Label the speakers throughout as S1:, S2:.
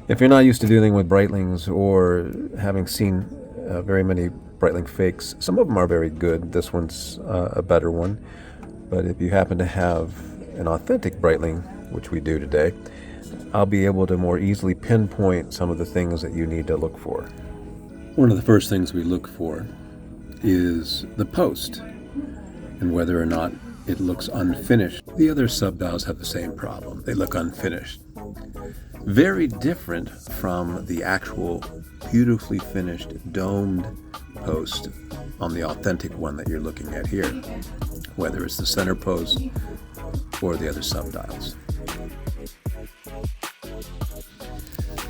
S1: If you're not used to dealing with Breitlings or having seen very many Breitling fakes, some of them are very good. This one's a better one. But if you happen to have an authentic Breitling, which we do today, I'll be able to more easily pinpoint some of the things that you need to look for. One of the first things we look for is the post and whether or not it looks unfinished. The other subdials have the same problem. They look unfinished. Very different from the actual beautifully finished domed post on the authentic one that you're looking at here, whether it's the center post or the other subdials.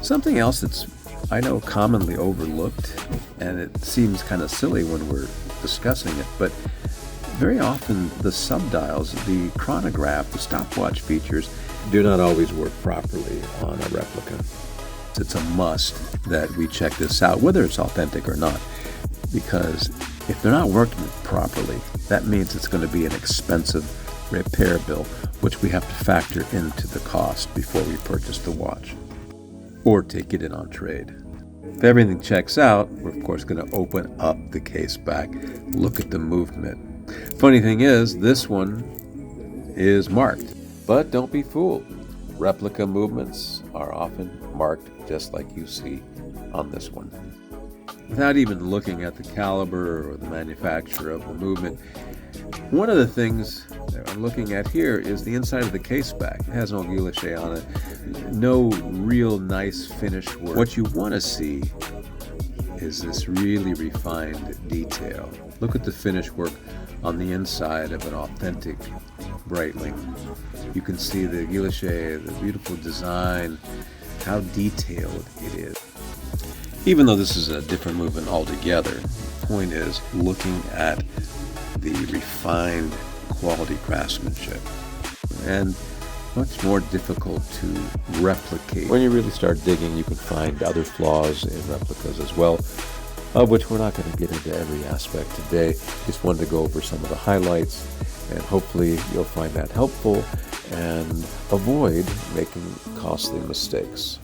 S1: Something else that's, I know, commonly overlooked, and it seems kind of silly when we're discussing it, but very often the subdials, the chronograph, the stopwatch features do not always work properly on a replica. It's a must that we check this out, whether it's authentic or not, because if they're not working properly, that means it's going to be an expensive repair bill, which we have to factor into the cost before we purchase the watch or take it in on trade. If everything checks out, we're of course going to open up the case back, look at the movement. Funny thing is, this one is marked, but don't be fooled. Replica movements are often marked just like you see on this one. Without even looking at the caliber or the manufacturer of the movement, one of the things that I'm looking at here is the inside of the case back. It has no guilloche on it, no real nice finish work. What you want to see is this really refined detail. Look at the finish work on the inside of an authentic Breitling. You can see the guilloche, the beautiful design, how detailed it is. Even though this is a different movement altogether, the point is looking at the refined quality craftsmanship, and much more difficult to replicate. When you really start digging, you can find other flaws in replicas as well, of which we're not going to get into every aspect today. Just wanted to go over some of the highlights, and hopefully you'll find that helpful and avoid making costly mistakes.